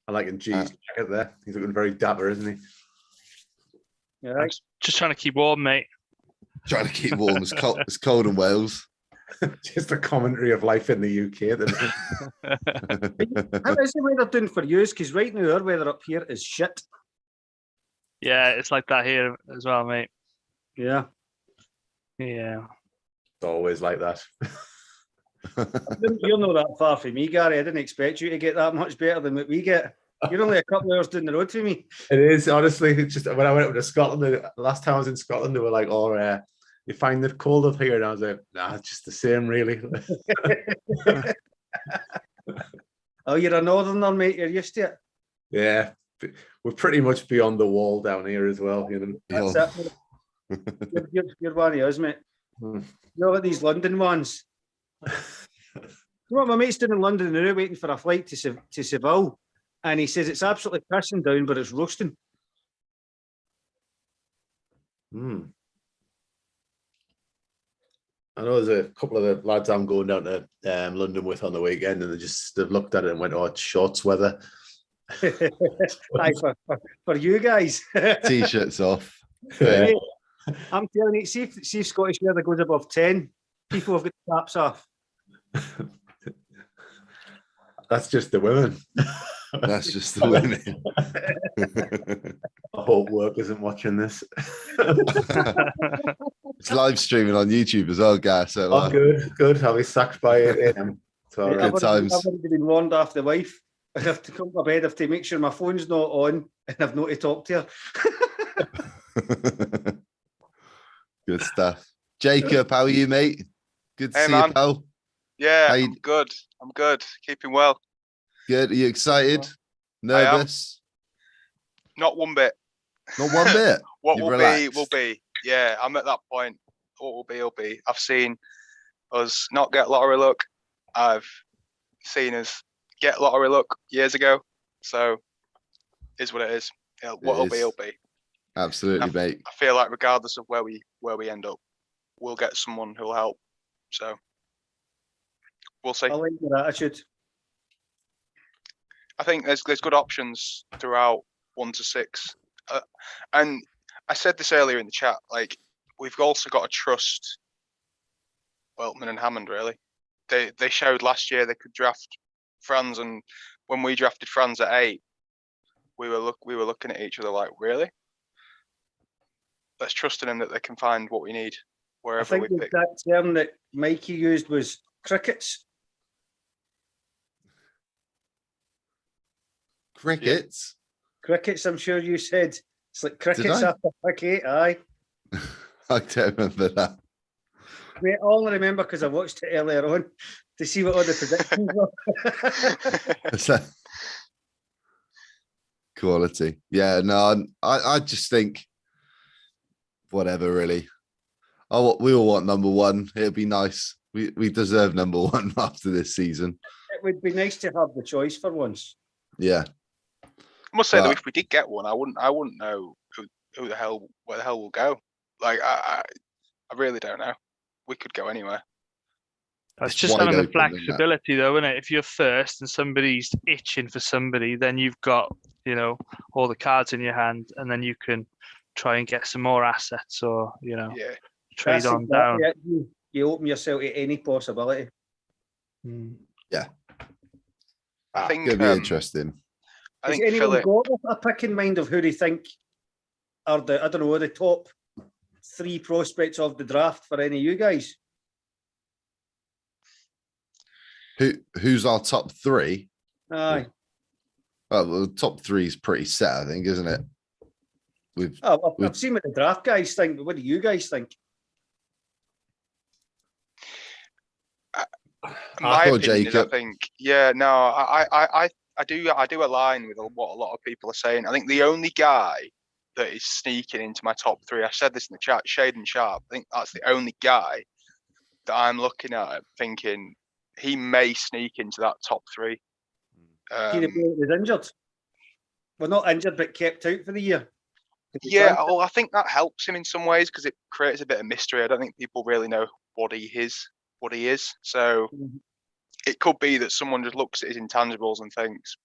I like in G's jacket there. He's looking very dapper, isn't he? Yeah, I'm just trying to keep warm, mate. Trying to keep warm. It's cold in Wales. Just a commentary of life in the UK. how is the weather doing for you? Because right now our weather up here is shit. Yeah, it's like that here as well, mate. Yeah. Yeah. It's always like that. You're not that far from me, Gary. I didn't expect you to get that much better than what we get. You're only a couple of hours down the road from me. It is, honestly. It's just when I went up to Scotland, the last time I was in Scotland, they were like, "Oh, you find it cold up here?" And I was like, "Nah, it's just the same, really." Oh, you're a northerner, mate. You're used to it. Yeah, we're pretty much beyond the wall down here as well. You know, That's it. You're one of us, mate. Hmm. You're like these London ones. You know what, my mate's doing in London now, waiting for a flight to Seville, and he says it's absolutely pissing down, but it's roasting. Hmm. I know there's a couple of the lads I'm going down to London with on the weekend, and they've looked at it and went, "Oh, it's shorts weather." Aye, for you guys. T-shirts off. Yeah. I'm telling you, see if Scottish weather goes above 10, people have got the caps off. That's just the women. That's just the women. I hope work isn't watching this. It's live streaming on YouTube as well, guys. So, Oh, good. I'll be sacked by 8 a.m. So, Good times. I've already been warned off the wife. I have to come to bed, I have to make sure my phone's not on and I've not to talk to her. Good stuff. Jacob, how are you, mate? Good to Hey, see man. you, pal. Yeah, How you- I'm good. I'm good. Keeping well. Good. Are you excited? Nervous? Not one bit. Not one bit. What You've will relaxed. be, will be. Yeah, I'm at that point. What will be, will be. I've seen us not get lottery luck. I've seen us get lottery luck years ago. So, is what it is. What'll be, is. will be. Absolutely, mate. I feel like regardless of where we end up, we'll get someone who'll help. So, we'll see. I like your attitude. I think there's good options throughout 1 to 6, and I said this earlier in the chat. Like, we've also got to trust Weltman and Hammond. Really, they showed last year they could draft Franz, and when we drafted Franz at 8, we were looking at each other like, really? Let's trust in them that they can find what we need I wherever think we the pick. exact term that Mikey used was crickets. Crickets. Crickets, I'm sure you said. It's like crickets I? after pick 8, aye. I don't remember that. Mate, all I remember because I watched it earlier on to see what all the predictions were. Is that quality? Yeah, no, I just think whatever, really. We all want number one. It'll be nice. We deserve number one after this season. It would be nice to have the choice for once. Yeah. I must say though, But- if we did get one, I wouldn't know where the hell we'll go. Like, I really don't know. We could go anywhere. It's It's just wide having the open, isn't it? flexibility, though, isn't it? If you're first and somebody's itching for somebody, then you've got, all the cards in your hand, and then you can try and get some more assets, or Yeah. trade That's on exactly down. it. You open yourself to any possibility. Mm. I think Gonna be interesting. I Has think anyone Philip. got a pick in mind of who they think are the top 3 prospects of the draft for any of you guys? Who's our top 3? Aye. Well, the top 3 is pretty set, I think, isn't it? I've seen what the draft guys think, but what do you guys think? My thought opinion is, I Jacob- think, yeah, no, I do align with what a lot of people are saying. I think the only guy that is sneaking into my top 3, I said this in the chat, Shaden Sharp. I think that's the only guy that I'm looking at thinking he may sneak into that top 3. Peter Bailey was injured. Well, not injured, but kept out for the year. Yeah, well, I think that helps him in some ways because it creates a bit of mystery. I don't think people really know what he is. So Mhm. it could be that someone just looks at his intangibles and thinks,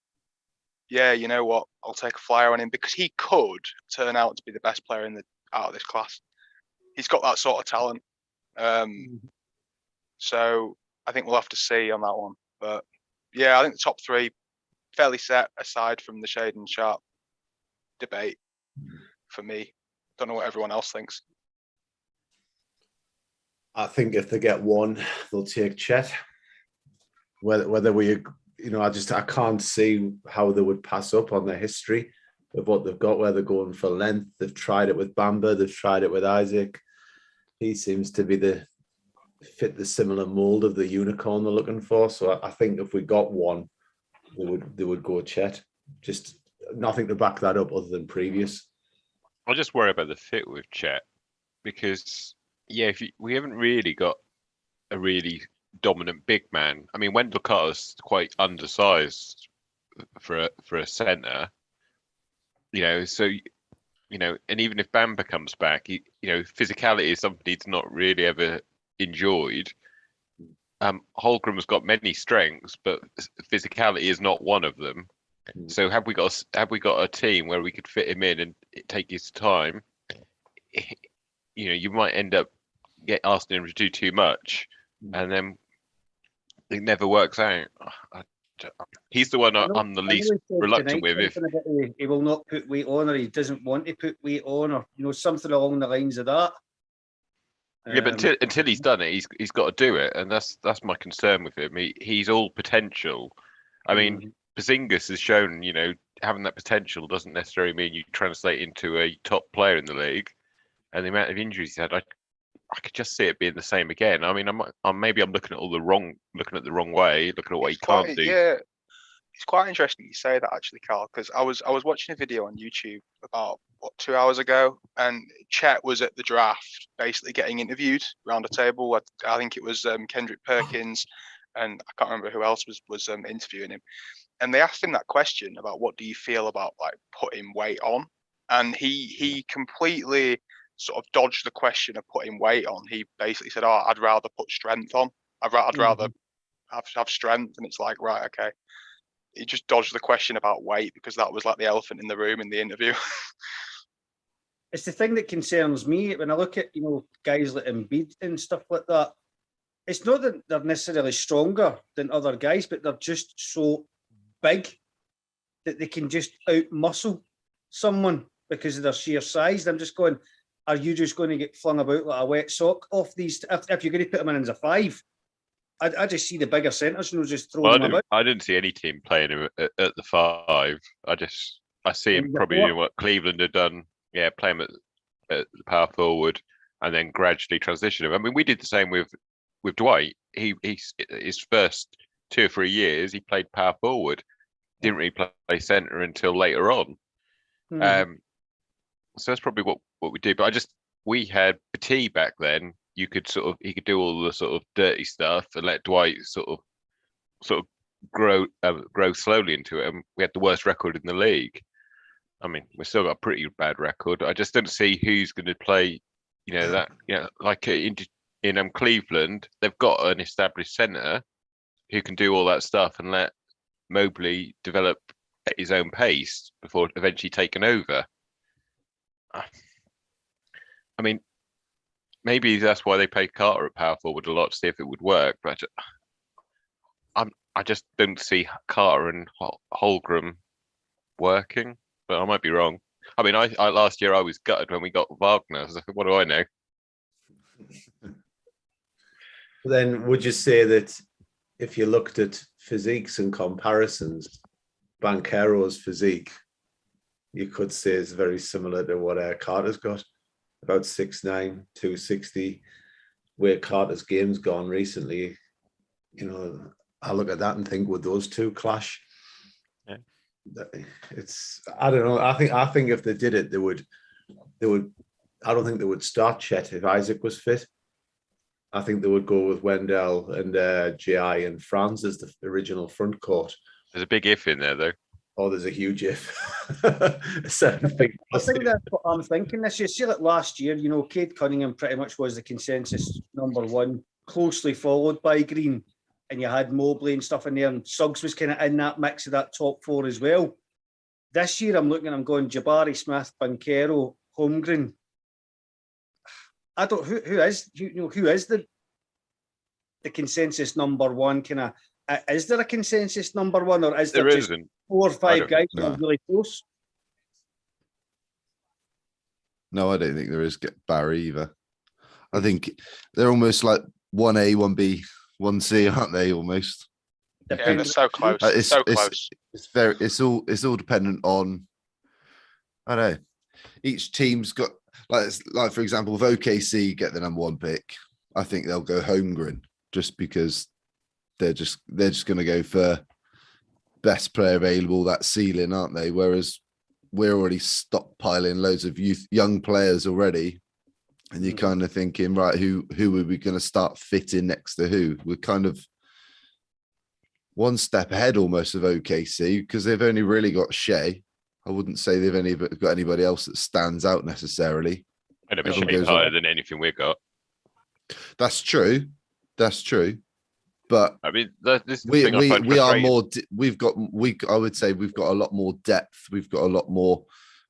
yeah, you know what, I'll take a flyer on him because he could turn out to be the best player out of this class. He's got that sort of talent. So I think we'll have to see on that one. But yeah, I think the top three fairly set aside from the Shade Sharp debate for me. Don't know what everyone else thinks. I think if they get one, they'll take Chet. Whether we, I can't see how they would pass up on their history of what they've got, where they're going for length. They've tried it with Bamba, they've tried it with Isaac. He seems to be fit the similar mold of the unicorn they're looking for. So I think if we got one, they would go Chet. Just nothing to back that up other than previous. I just worry about the fit with Chet because we haven't really got a really dominant big man. I mean, Wendell Carter's quite undersized for a centre, So and even if Bamba comes back, physicality is something he's not really ever enjoyed. Holmgren's got many strengths, but physicality is not one of them. So have we got a team where we could fit him in and take his time? You might end up asking him to do too much, and then it never works out. He's the one I'm the least reluctant with. If he will not put weight on, or he doesn't want to put weight on, or something along the lines of that. Yeah, but until he's done it, he's got to do it, and that's my concern with him. He's all potential. I mean, Porzingis has shown, having that potential doesn't necessarily mean you translate into a top player in the league. And the amount of injuries he's had, I could just see it being the same again. I mean, maybe I'm looking at the wrong way, looking at what he can't do. Yeah, it's quite interesting you say that actually, Carl, because I was watching a video on YouTube about 2 hours ago, and Chet was at the draft, basically getting interviewed around a table. I think it was Kendrick Perkins, and I can't remember who else was interviewing him. And they asked him that question about what do you feel about like putting weight on, and he completely sort of dodged the question of putting weight on. He basically said, "Oh, I'd rather put strength on. I'd rather have strength." And it's like, right, okay. He just dodged the question about weight because that was like the elephant in the room in the interview. It's the thing that concerns me when I look at guys like Embiid and stuff like that. It's not that they're necessarily stronger than other guys, but they're just so big that they can just out-muscle someone because of their sheer size. I'm just going, are you just going to get flung about like a wet sock off these? If you're going to put them in as a five, I just see the bigger centres, just throw them about. I didn't see any team playing him at the five. I see him probably doing what Cleveland had done. Yeah, play him at the power forward and then gradually transition him. I mean, we did the same with Dwight. His first 2 or 3 years, he played power forward. Didn't really play centre until later on. So that's probably what we do. But we had Petit back then. He could do all the sort of dirty stuff and let Dwight sort of grow slowly into it. And we had the worst record in the league. I mean, we've still got a pretty bad record. I just don't see who's going to play. Like in Cleveland, they've got an established centre who can do all that stuff and let Mobley develop at his own pace before eventually taking over. I mean, maybe that's why they played Carter at power forward a lot to see if it would work. But I just don't see Carter and Holmgren working. But I might be wrong. I mean, I last year I was gutted when we got Wagner. So what do I know? Then would you say that if you looked at physiques and comparisons, Banchero's physique, you could say is very similar to what Carter's got, about 6'9", 260. Where Carter's game's gone recently, I look at that and think, would those two clash? Yeah. I don't know. I think if they did it, they would. I don't think they would start Chet if Isaac was fit. I think they would go with Wendell and J.I. and Franz as the original front court. There's a big if in there, though. Oh, there's a huge if. I think that's what I'm thinking this year. See, like last year, Cade Cunningham pretty much was the consensus number one, closely followed by Green. And you had Mobley and stuff in there, and Suggs was kind of in that mix of that top four as well. This year, I'm looking. I'm going Jabari Smith, Banquero, Holmgren. I don't. Who is who is the consensus number one? Is there a consensus number one, or is there There just isn't. 4 or 5 don't guys think that are so. really close? No, I don't think there is Barry either. I think they're almost like 1A, 1B, 1C, aren't they? Almost. Yeah, they're so close. It's- so it's- close. It's all dependent on. I don't know. Each team's got like for example, if OKC get the number 1 pick, I think they'll go Holmgren just because they're just going to go for best player available, that ceiling, aren't they? Whereas we're already stockpiling loads of young players already, and you're kind of thinking, right, who are we going to start fitting next to who? We're kind of one step ahead almost of OKC because they've only really got Shea. I wouldn't say they've got anybody else that stands out necessarily. And it'll be Everyone shaped goes higher on. than anything we've got. That's true. But I mean, this is the thing I find we are frustrating. more. I would say we've got a lot more depth. We've got a lot more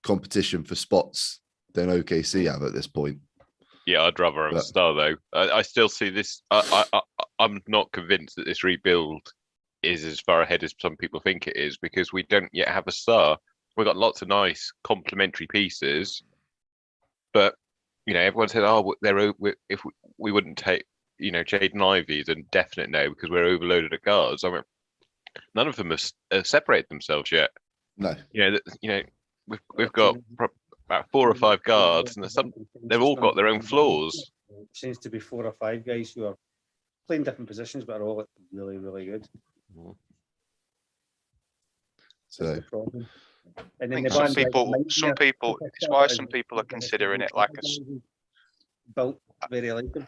competition for spots than OKC have at this point. Yeah, I'd rather have a But- star though. I still see this. I'm not convinced that this rebuild is as far ahead as some people think it is because we don't yet have a star. We've got lots of nice complementary pieces, but everyone said, "Oh, if we wouldn't take Jaden Ivey, then definite no because we're overloaded at guards." I mean, none of them have separated themselves yet. No, We've got about 4 or 5 guards, and they've all got their own flaws. Seems to be 4 or 5 guys who are playing different positions, but are all really, really good. so That's the problem. And I then think the some band like people, Nightmare, it's why some people are considering it like built very like him.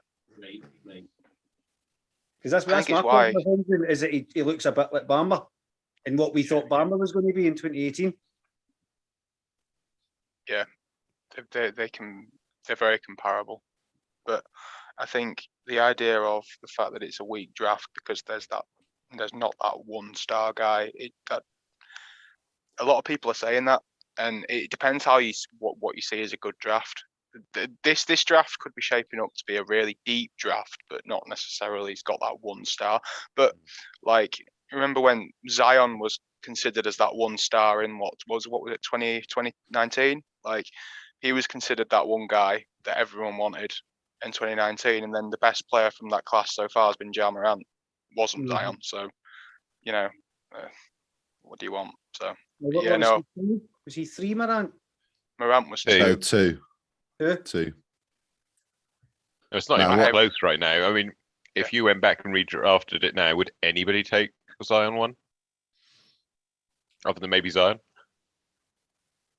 Because that's I think my it's why- problem with him, is that he looks a bit like Bamba, and what we thought Bamba was going to be in 2018. they're very comparable, but I think the idea of the fact that it's a weak draft because there's not that one star guy. That a lot of people are saying that, and it depends how what you see as a good draft. This draft could be shaping up to be a really deep draft, but not necessarily it's got that one star. But like, remember when Zion was considered as that one star in what was it 2019? Like, he was considered that one guy that everyone wanted in 2019, and then the best player from that class so far has been Ja Morant. Wasn't Zion, so what do you want? So Was he 3, Morant? Morant was Two. no, 2. Who? 2. It's not No, even what- close right now. I mean, if you went back and redrafted it now, would anybody take Zion 1? Other than maybe Zion?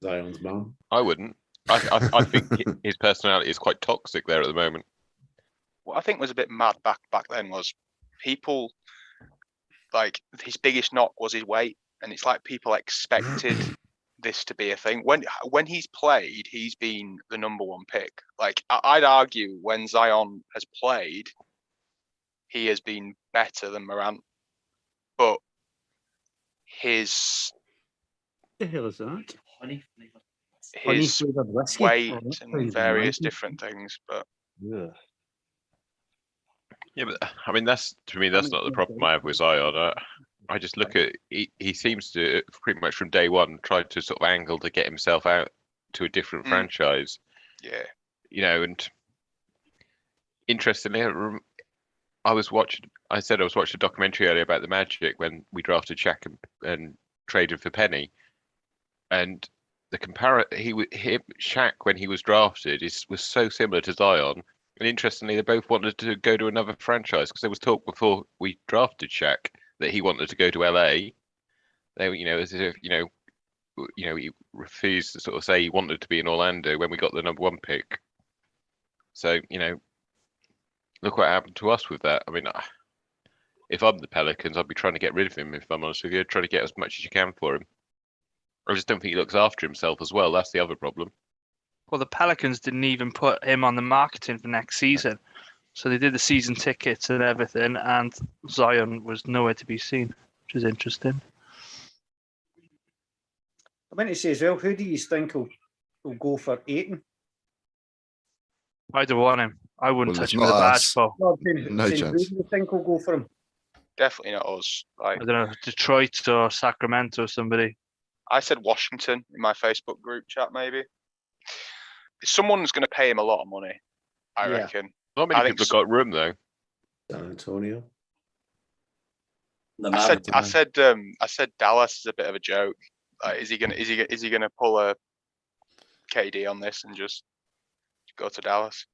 Zion's man. I wouldn't. I think his personality is quite toxic there at the moment. What I think was a bit mad back then was people, like, his biggest knock was his weight, and it's like people expected this to be a thing. When he's played, he's been the number 1 pick. Like, I'd argue when Zion has played, he has been better than Morant, but his The hell is that? his Honey-flavoured whiskey. weight Oh, that and sounds various amazing. different things, but Yeah, but I mean, that's not the problem I have with Zion. I just look at he seems to pretty much from day one try to sort of angle to get himself out to a different franchise. yeah. And interestingly, I said I was watching a documentary earlier about the Magic when we drafted Shaq and traded for Penny, and the Shaq when he was drafted was so similar to Zion. And interestingly, they both wanted to go to another franchise because there was talk before we drafted Shaq that he wanted to go to LA. They, as if he refused to sort of say he wanted to be in Orlando when we got the number 1 pick. So look what happened to us with that. I mean, if I'm the Pelicans, I'd be trying to get rid of him. If I'm honest with you, trying to get as much as you can for him. I just don't think he looks after himself as well. That's the other problem. Well, the Pelicans didn't even put him on the marketing for next season. So they did the season tickets and everything, and Zion was nowhere to be seen, which is interesting. I meant to say as well, who do you think will go for Aiton? I don't want him. I wouldn't Well, touch it's him with a not badge, us. Paul. No, No who chance. do you think will go for him? Definitely not us. Like I don't know, Detroit or Sacramento or somebody. I said Washington in my Facebook group chat, maybe. Someone's going to pay him a lot of money, I Yeah. reckon. Not many I think people have got room though. San Antonio. The I Mavericks. I said Dallas is a bit of a joke. Like, is he gonna pull a KD on this and just go to Dallas?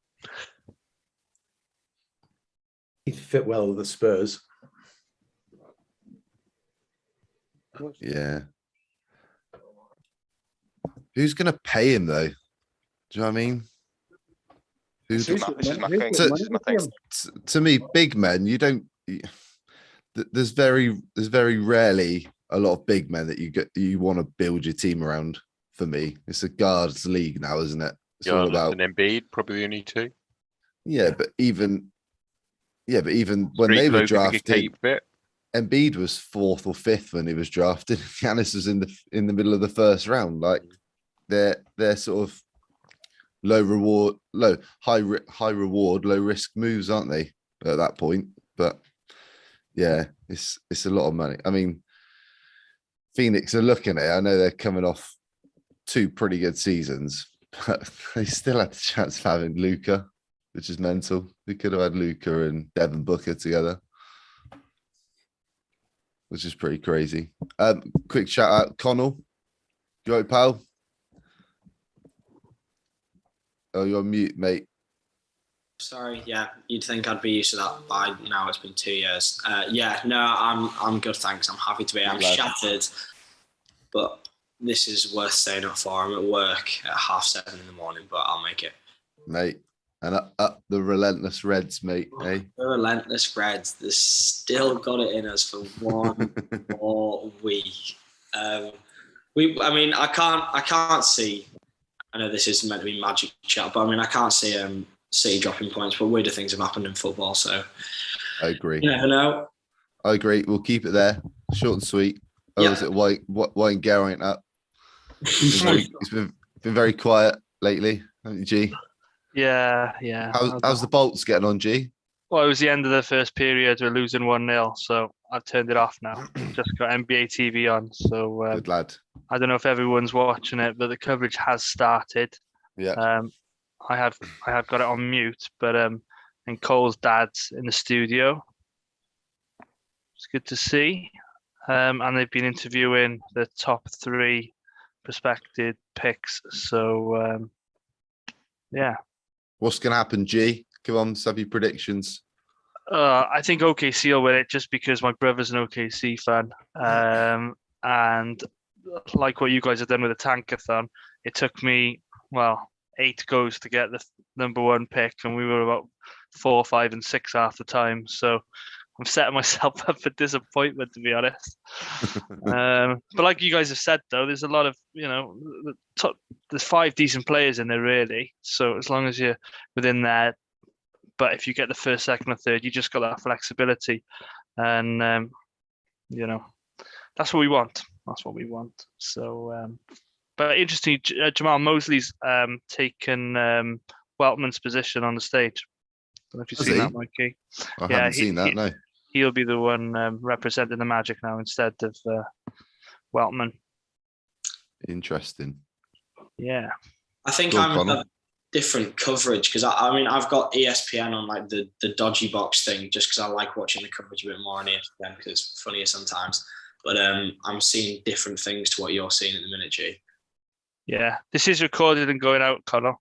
He'd fit well with the Spurs. Yeah. Who's going to pay him though? Do you know what I mean? This is my thing. So- This is my thing. To me, big men, you don't. There's very rarely a lot of big men that you want to build your team around. For me, it's a guards league now, isn't it? It's all Giannis about and Embiid, probably the only two. but even when Street they were Logan to get drafted, Kate fit. Embiid was 4th or 5th when he was drafted. Giannis was in the middle of the first round. Like they're sort of high reward, low risk moves, aren't they? At that point, but yeah, it's a lot of money. I mean, Phoenix are looking at it. I know they're coming off 2 pretty good seasons, but they still had the chance of having Luca, which is mental. They could have had Luca and Devin Booker together, which is pretty crazy. Quick shout out, Connell. You all right, pal? Oh, you're on mute, mate. Sorry, yeah, you'd think I'd be used to that by now. It's been 2 years. Yeah, no, I'm good, thanks. I'm happy to be. I'm Glad. shattered, but this is worth staying up for. I'm at work at 7:30 in the morning, but I'll make it. Mate. And up the relentless Reds, mate. Eh? The relentless Reds, they've still got it in us for one more week. I mean, I can't see. I know this is meant to be magic chat, but I mean, I can't see City dropping points. But weirder things have happened in football, so I agree. you never know. I agree. We'll keep it there. Short and sweet. Oh, Yeah. is it White and Gare ain't up? It's been very quiet lately, haven't you, G? Yeah. How's the Bolts getting on, G? Well, it was the end of the first period. We're losing 1-0, so I've turned it off now. Just got NBA TV on, so Good lad. I don't know if everyone's watching it, but the coverage has started. Yeah. I have got it on mute, but and Cole's dad's in the studio. It's good to see. And they've been interviewing the top 3 prospective picks. So yeah. What's going to happen, G? Come on, let's have your predictions. I think OKC will win it just because my brother's an OKC fan. And like what you guys have done with the Tankathon, it took me, 8 goes to get the number 1 pick, and we were about 4, 5, and 6 half the time. So I'm setting myself up for disappointment, to be honest. But like you guys have said, though, there's a lot of, there's 5 decent players in there, really. So as long as you're within there, but if you get the first, second, or third, you just got that flexibility. And, that's what we want. That's what we want. So, but interesting, Jamal Mosley's taken Weltman's position on the stage. I don't know if you've Has seen he? that, Mikey. I Yeah, haven't seen that, no. He'll be the one representing the Magic now instead of Weltman. Interesting. Yeah. I think Go on, I'm Connor. a different coverage because I mean I've got ESPN on like the dodgy box thing just because I like watching the coverage a bit more on ESPN because it's funnier sometimes. But I'm seeing different things to what you're seeing at the minute, G. Yeah. This is recorded and going out, Connor.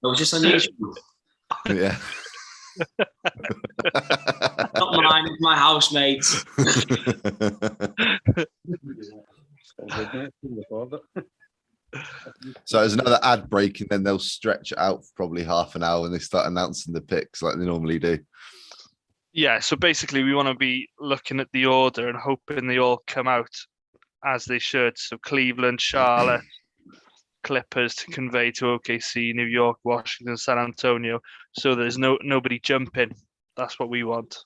Oh, just on YouTube. Yeah. Not mine, it's my housemates. So there's another ad break, and then they'll stretch it out for probably half an hour when they start announcing the picks like they normally do. Yeah, so basically we want to be looking at the order and hoping they all come out as they should. So Cleveland, Charlotte, Clippers to convey to OKC, New York, Washington, San Antonio. So there's nobody jumping. That's what we want.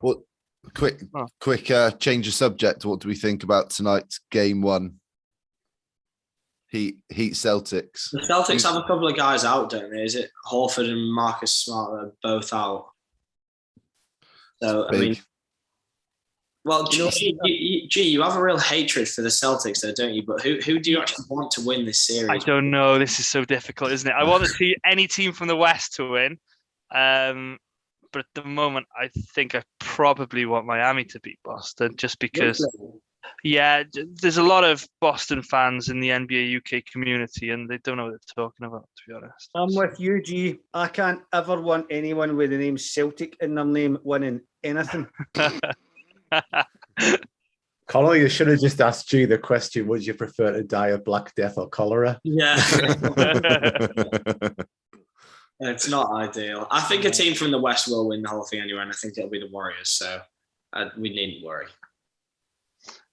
What Quick change of subject. What do we think about tonight's game one? Heat Celtics. The Celtics have a couple of guys out, don't they? Is it Horford and Marcus Smart that are both out? So, I mean, Big. well, you have a real hatred for the Celtics, though, don't you? But who do you actually want to win this series? I don't know. This is so difficult, isn't it? I want to see any team from the West to win. But at the moment, I think I probably want Miami to beat Boston just because, yeah, there's a lot of Boston fans in the NBA UK community and they don't know what they're talking about, to be honest. I'm with you, G. I can't ever want anyone with the name Celtic in their name winning anything. Connor, you should have just asked G the question, would you prefer to die of Black Death or cholera? Yeah. It's not ideal. I think a team from the West will win the whole thing anyway, and I think it'll be the Warriors, so we needn't worry.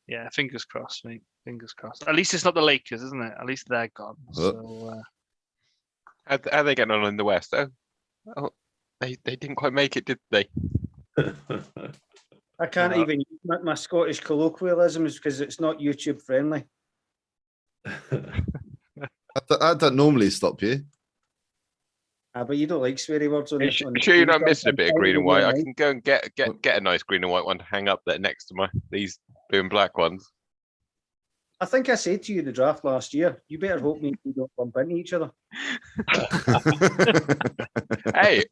Yeah, fingers crossed, mate. Fingers crossed. At least it's not the Lakers, isn't it? At least they're gone. So, How are they getting on in the West? Oh, they didn't quite make it, did they? I can't even use my Scottish colloquialisms because it's not YouTube friendly. I don't normally stop you. But you don't like sweary words on this. Sure, you're not missing a bit of green and white. I can go and get a nice green and white one to hang up there next to these blue and black ones. I think I said to you in the draft last year, you better hope we don't bump into each other. Hey,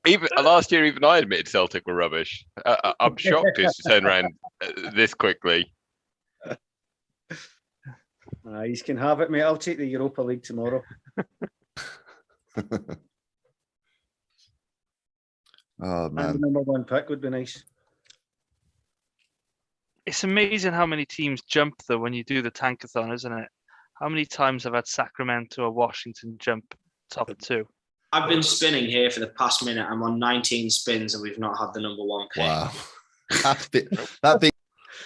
even last year, even I admitted Celtic were rubbish. I'm shocked it's turned around this quickly. You can have it, mate. I'll take the Europa League tomorrow. Oh And man, the number one pick would be nice. it's amazing how many teams jump though when you do the tankathon, isn't it? How many times have had Sacramento or Washington jump top two? I've been spinning here for the past minute. I'm on 19 spins and we've not had the number one pick. wow. That big.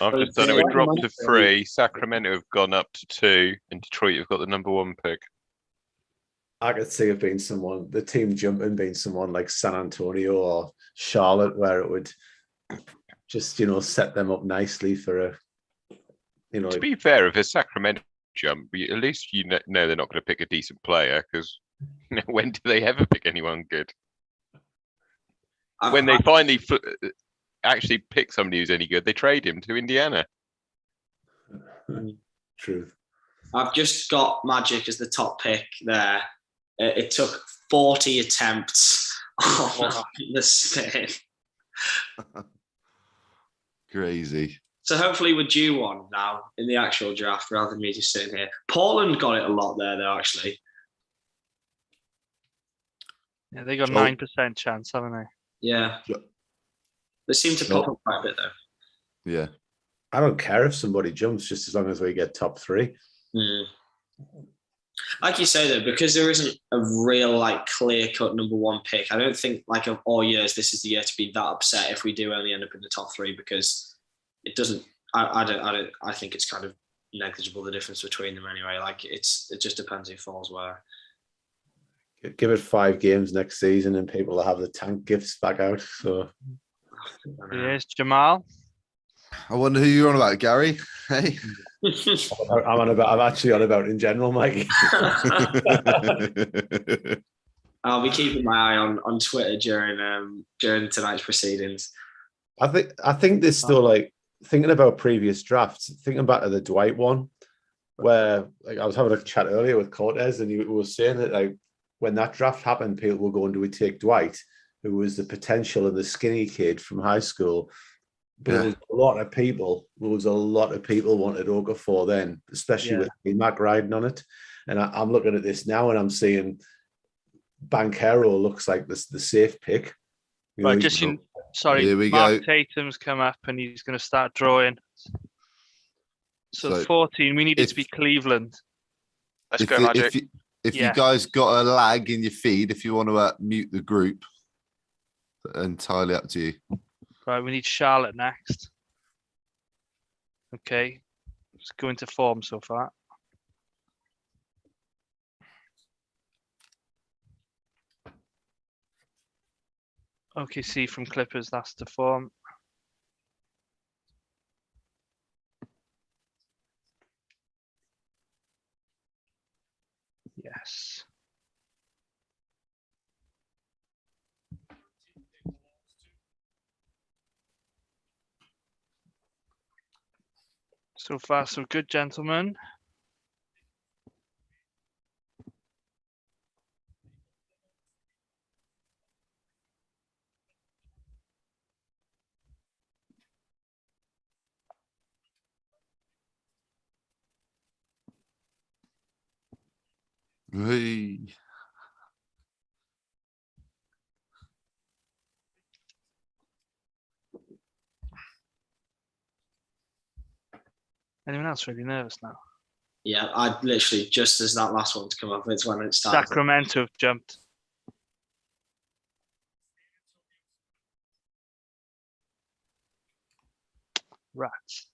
I've just done it. We dropped to 3. Sacramento have gone up to 2, and Detroit have got the number 1 pick. I could see it being the team jumping being someone like San Antonio or Charlotte, where it would just, set them up nicely for To be fair, if it's Sacramento jump, at least you know they're not going to pick a decent player, because when do they ever pick anyone good? When they finally actually pick somebody who's any good, they trade him to Indiana. Truth. I've just got Magic as the top pick there. It took 40 attempts on the spin. Crazy. So hopefully we're due one now in the actual draft rather than me just sitting here. Portland got it a lot there though, actually. Yeah, they got 9% chance, haven't they? Yeah. They seem to pop up quite a bit though. Yeah. I don't care if somebody jumps, just as long as we get top 3. Mm. Like you say though, because there isn't a real clear-cut number 1 pick, I don't think of all years this is the year to be that upset if we do only end up in the top 3, because it doesn't. I think it's kind of negligible, the difference between them anyway. It just depends who falls where. Give it 5 games next season, and people will have the tank gifts back out. So Here's Jamal. I wonder who you're on about, Gary. Hey. I'm actually on about in general, Mike. I'll be keeping my eye on Twitter during tonight's proceedings. I think there's still thinking about previous drafts, thinking back to the Dwight one, where I was having a chat earlier with Cortez, and he was saying that when that draft happened, people were going, do we take Dwight, who was the potential of the skinny kid from high school? But there was a lot of people wanted Okafor then, especially with Mac riding on it. And I'm looking at this now and I'm seeing Banchero looks like the safe pick. Right, Here we Mark go. Tatum's come up and he's going to start drawing. So 14, we need it to be Cleveland. Let's go, Magic. If you guys got a lag in your feed, if you want to mute the group, entirely up to you. Right, we need Charlotte next. Okay, let's go into form so far. OKC from Clippers, that's the form. Yes. So far, so good, gentlemen. Hey. Anyone else really nervous now? Yeah, I literally just as that last one to come up, it's when it started. Sacramento have jumped. Rats.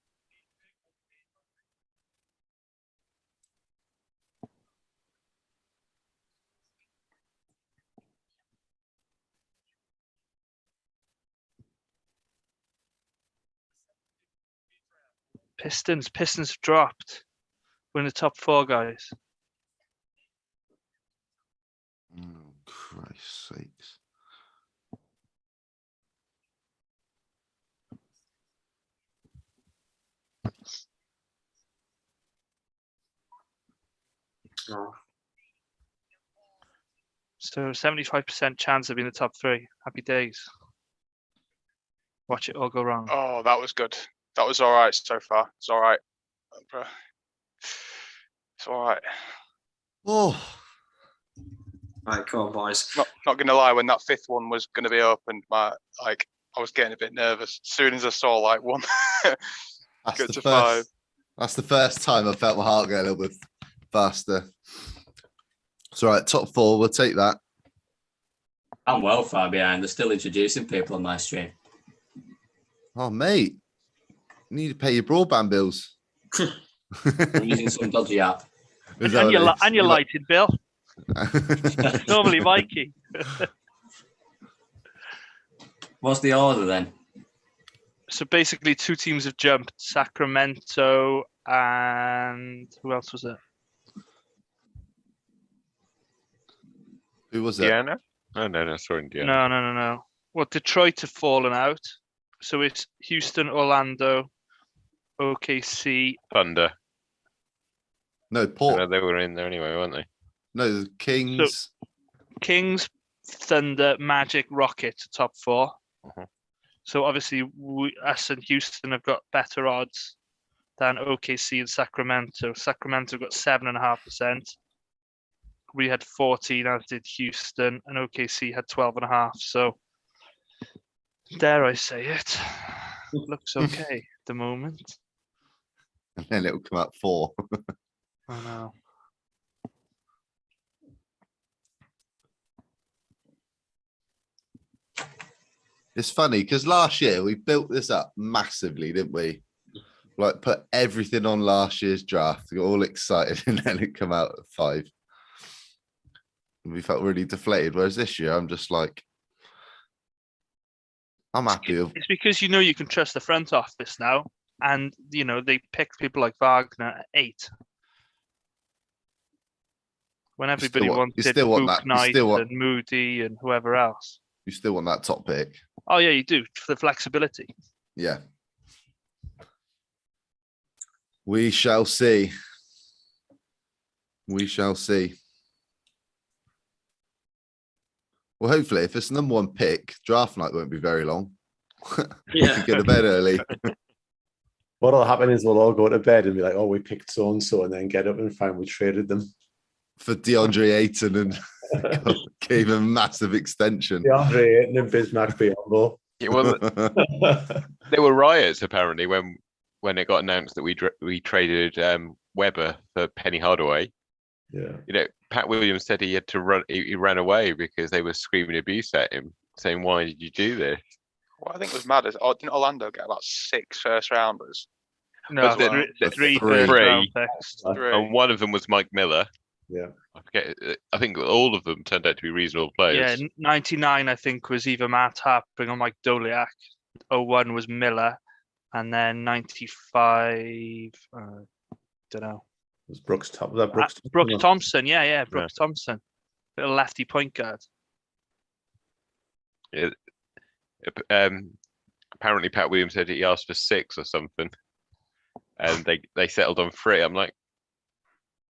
Pistons have dropped. We're in the top 4, guys. Oh, Christ's sakes. Oh, So 75% chance of being in the top 3. Happy days. Watch it all go wrong. Oh, that was good. That was all right so far. It's all right. It's all right. Oh, right, come on, boys. Not gonna lie, when that 5th one was gonna be opened, I was getting a bit nervous as soon as I saw like one that's get the to first. 5. That's the first time I felt my heart go a little bit faster. It's all right. Top 4. We'll take that. I'm well far behind. They're still introducing people on my stream. Oh, mate. You need to pay your broadband bills. I'm using some dodgy app. Is that And what you're, it is? and you're lighted, Bill. It's normally Mikey. What's the order then? So basically, 2 teams have jumped. Sacramento and who else was it? Who was it? Indiana? Oh, no, sorry, Indiana. No. Well, Detroit have fallen out. So it's Houston, Orlando, OKC. Thunder. No, I Port. know they were in there anyway, weren't they? No, the Kings. Kings, Thunder, Magic, Rockets, top 4. Mhm. So obviously, us and Houston have got better odds than OKC and Sacramento. Sacramento got 7.5%. We had 14, as did Houston, and OKC had 12.5. So, dare I say it, looks okay at the moment. And then it'll come out 4. I know. It's funny because last year we built this up massively, didn't we? Like put everything on last year's draft, got all excited, and then it come out at 5. And we felt really deflated. Whereas this year, I'm just like, I'm happy with. It's because you can trust the front office now, and they picked people like Wagner at 8. When everybody wanted Book Knight and Moody and whoever else. You still want that top pick. Oh yeah, you do, for the flexibility. Yeah. We shall see. We shall see. Well, hopefully, if it's number 1 pick, draft night won't be very long. Yeah. Get to bed early. What'll happen is we'll all go to bed and be like, "Oh, we picked so and so," and then get up and find we traded them For DeAndre Ayton and gave him a massive extension. DeAndre Ayton and Bismack Biyombo. Yeah, well, there were riots apparently when it got announced that we traded Weber for Penny Hardaway. Yeah. Pat Williams said he had to run. He ran away because they were screaming abuse at him, saying, "Why did you do this?" What I think was mad is, didn't Orlando get about 6 first rounders? No, But three three. first-round picks. And one of them was Mike Miller. Yeah. I forget. I think all of them turned out to be reasonable players. Yeah, 99 I think was either Matt Harpring or Mike Doliak. 01 was Miller, and then 95. Don't know. Was Brooks top? Was that Brooks? Brooks Thompson, yeah, Brooks Thompson, little lefty point guard. Apparently Pat Williams said he asked for 6 or something, and they settled on 3. I'm like,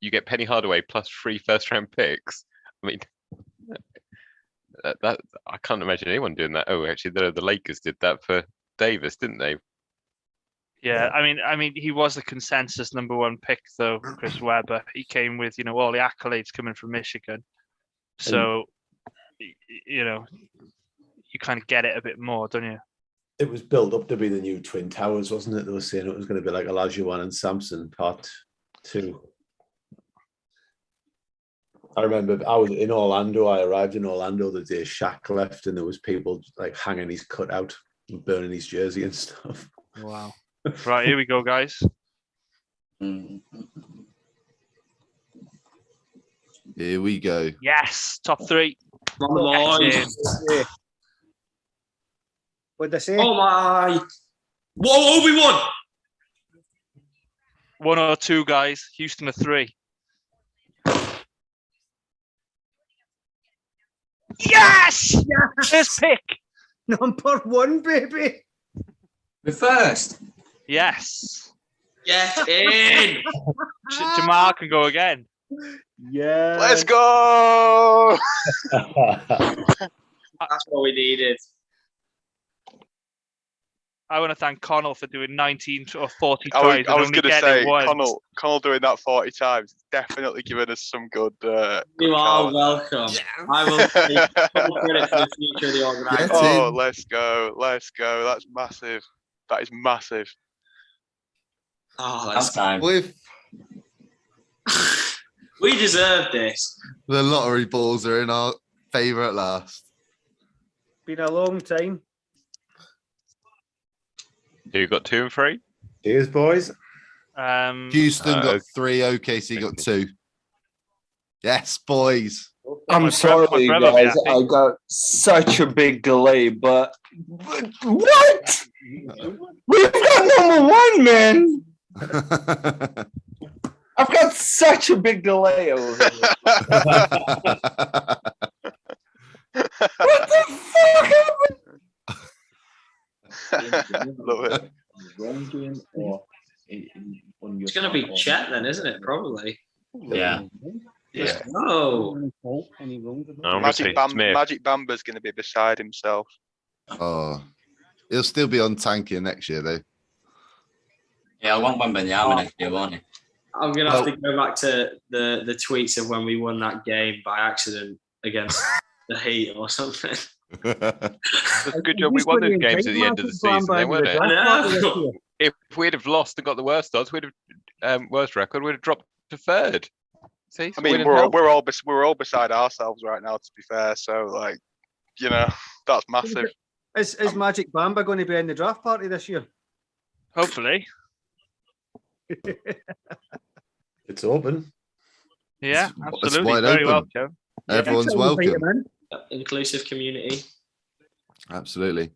you get Penny Hardaway plus 3 first-round picks. I mean, that I can't imagine anyone doing that. Oh, actually, the Lakers did that for Davis, didn't they? Yeah, I mean, he was the consensus #1 pick, though. Chris Webber. He came with all the accolades coming from Michigan, so you kind of get it a bit more, don't you? It was built up to be the new Twin Towers, wasn't it? They were saying it was going to be like Olajuwon and Samson Part 2. I remember I was in Orlando. I arrived in Orlando the day Shaq left, and there was people like hanging his cutout and burning his jersey and stuff. Wow. Right, here we go, guys. Here we go. Yes, top 3. Come on, boys. What'd they say? Oh my! Whoa, Obi-Wan! 1 or 2, guys. Houston are 3. Yes! First pick. #1, baby. The first. Yes. Get in! Jamal can go again. Yeah. Let's go. That's what we needed. I want to thank Connell for doing 19 or 40 I tries. was going to say, once. Connell doing that 40 times, definitely giving us some good. You are welcome. I will take full credit for the future of the organisation. Oh, let's go. That's massive. That is massive. Oh, Last time. With we deserve this. the lottery balls are in our favour at last. Been a long time. Who got 2 and 3? Cheers, boys. Houston got okay. 3, OKC got 2. Yes, boys. My I'm sorry, brother will be guys. happy. I got such a big delay, but what? We've got #1, man. I've got such a big delay over here. What the fuck happened? Love it. It's going to be Chet then, isn't it? Probably. Yeah. Yeah. Oh. I'm gonna say Smith. Magic Bamba's going to be beside himself. Oh, he'll still be on tanking next year, though. Yeah, I want Wembanyama next year, won't he? I'm going to have to go back to the tweets of when we won that game by accident against the Heat or something. That's a good job we won those games at the end of the season, then, weren't it? I know. If we'd have lost and got the worst odds, we'd have worst record, we'd have dropped to 3rd. See, I mean, we're all beside ourselves right now, to be fair. So, like, that's massive. Is Magic Bamba going to be in the draft party this year? Hopefully. It's open. Yeah, It's absolutely. wide Very open. welcome. Everyone's welcome. Inclusive community. Absolutely.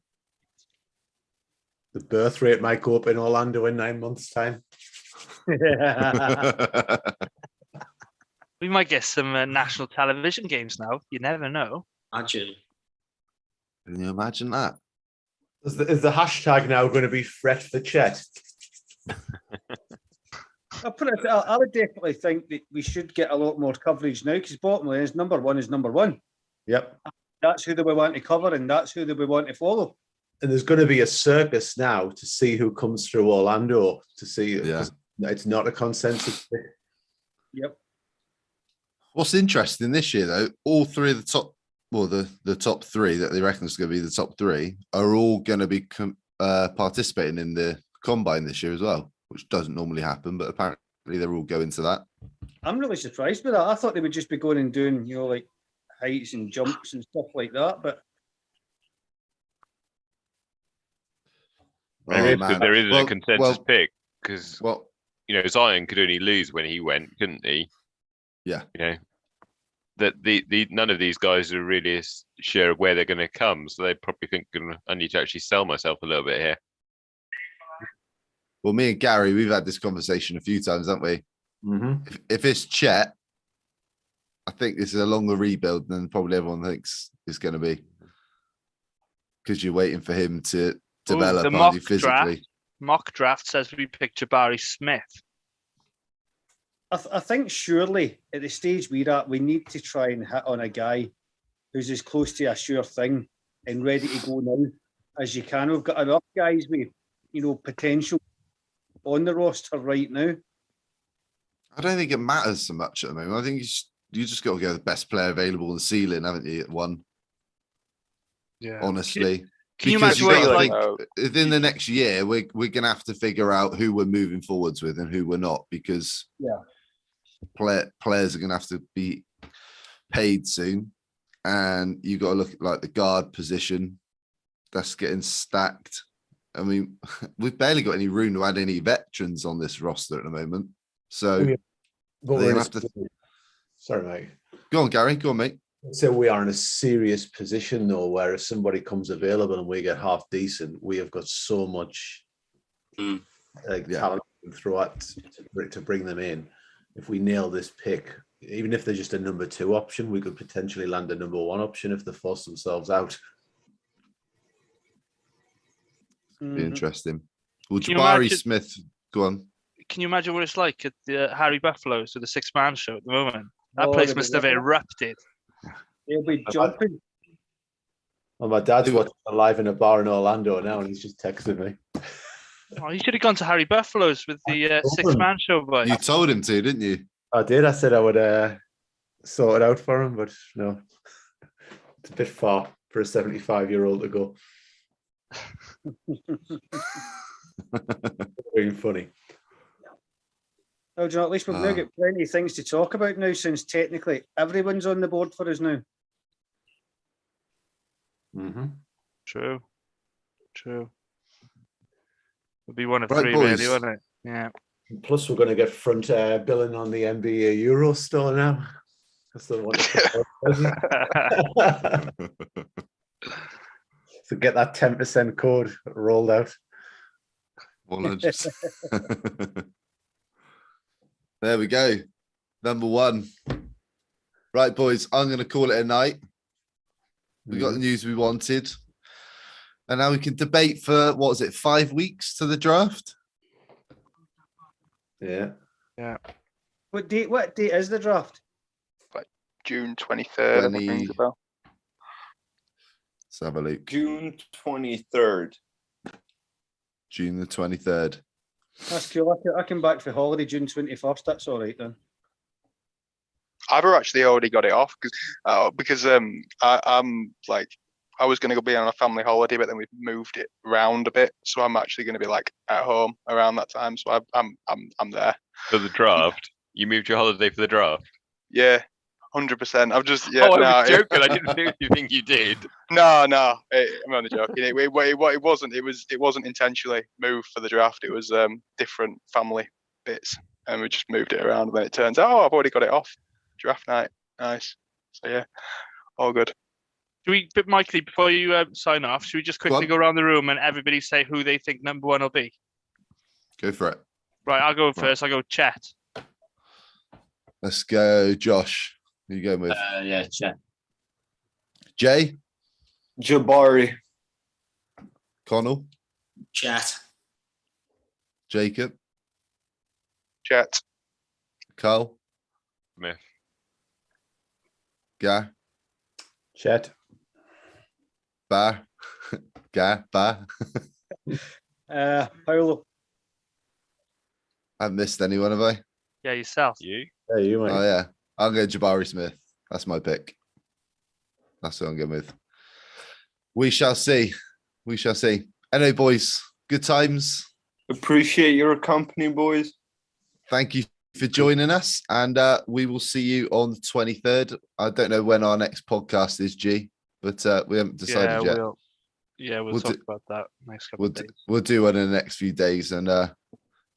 The birth rate might go up in Orlando in 9 months' time. We might get some national television games now. You never know. Imagine. Can you imagine that? Is the hashtag now going to be fret for Chet? I would definitely think that we should get a lot more coverage now because bottom line is #1 is #1. Yep. That's who they we want to cover and that's who they we want to follow. And there's going to be a circus now to see who comes through Orlando to see. Yeah. It's not a consensus pick. Yep. What's interesting this year, though, all 3 of the top, well, the top 3 that they reckon is going to be the top 3 are all going to be participating in the combine this year as well, which doesn't normally happen, but apparently they're all going to that. I'm really surprised with that. I thought they would just be going and doing, like heights and jumps and stuff like that. But Maybe man. there isn't Well- a consensus well- pick because Well, Zion could only lose when he went, couldn't he? Yeah. That the none of these guys are really sure of where they're going to come, so they probably think I need to actually sell myself a little bit here. well, me and Gary, we've had this conversation a few times, haven't we? If it's Chet, I think this is a longer rebuild than probably everyone thinks it's going to be. Because you're waiting for him to develop, the aren't you, physically? Mock draft says we picked Jabari Smith. I think surely at the stage we're at, we need to try and hit on a guy who's as close to a sure thing and ready to go now as you can. We've got enough guys with, potential on the roster right now. I don't think it matters so much at the moment. I think you just got to go the best player available in the ceiling, haven't you, at one? Yeah. Honestly. Can you Because imagine gotta what, think within the next year, we're going to have to figure out who we're moving forwards with and who we're not, because players are going to have to be paid soon. And you got to look at like the guard position that's getting stacked. I mean, we've barely got any room to add any veterans on this roster at the moment. So they have to. Sorry, mate. Go on, Gary. Go on, mate. So we are in a serious position though, where if somebody comes available and we get half decent, we have got so much talent throughout to bring them in. If we nail this pick, even if they're just a number 2 option, we could potentially land a number 1 option if they force themselves out. Be interesting. Well, Can you Jabari imagine- Smith, go on. Can you imagine what it's like at the Harry Buffaloes with the 6-man show at the moment? That Oh, place they'll be must have lovely. erupted. They'll be jumping. Well, my dad's watching it live in a bar in Orlando now, and he's just texted me. Oh, you should have gone to Harry Buffaloes with the 6-man show, boy. You told him to, didn't you? I did. I said I would sort it out for him, but no, it's a bit far for a 75-year-old to go. Being funny. Oh, do you know, at least we've now got plenty of things to talk about now, since technically everyone's on the board for us now. True. It'll be one of Right, 3, boys. really, won't it? Yeah. Plus, we're going to get front billing on the NBA Euro store now. That's the one. So get that 10% code rolled out. 100%. There we go. Number 1. Right, boys, I'm going to call it a night. We got the news we wanted. And now we can debate for, 5 weeks to the draft? Yeah. What date is the draft? June 23rd. I think rings a bell. Let's have a look. June 23rd. June the 23rd. That's cool. I come back for holiday June 21st. That's all right then. I've actually already got it off because I'm like, I was going to be on a family holiday, but then we've moved it around a bit, so I'm actually going to be like at home around that time. So I'm there For the draft, you moved your holiday for the draft. Yeah, 100%. I've just I was joking. I didn't really think you did. No, I'm only joking. It wasn't. It wasn't intentionally moved for the draft. It was different family bits, and we just moved it around. And then it turns out, I've already got it off. Draft night, nice. So yeah, all good. But Mikey, before you sign off, should we just quickly go around the room and everybody say who they think number 1 will be? Go for it. Right, I'll go first. I'll go Chet. Let's go, Josh. Who you going with? Yeah, Chet. Jay? Jabari. Connell? Chet. Jacob? Chet. Carl? Smith. Gar? Chet. Bar? Gar? Bar? Paolo. I've missed anyone, have I? Yeah, yourself. You? Hey, you, mate. Oh, yeah. I'll go Jabari Smith. That's my pick. That's what I'm going with. We shall see. We shall see. Anyway, boys, good times. Appreciate your company, boys. Thank you for joining us. And we will see you on the 23rd. I don't know when our next podcast is, G, but we haven't decided yet. We'll talk about that next couple of days. We'll do one in the next few days and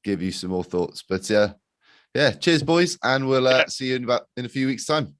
give you some more thoughts. But yeah, cheers, boys. And we'll see you in a few weeks' time.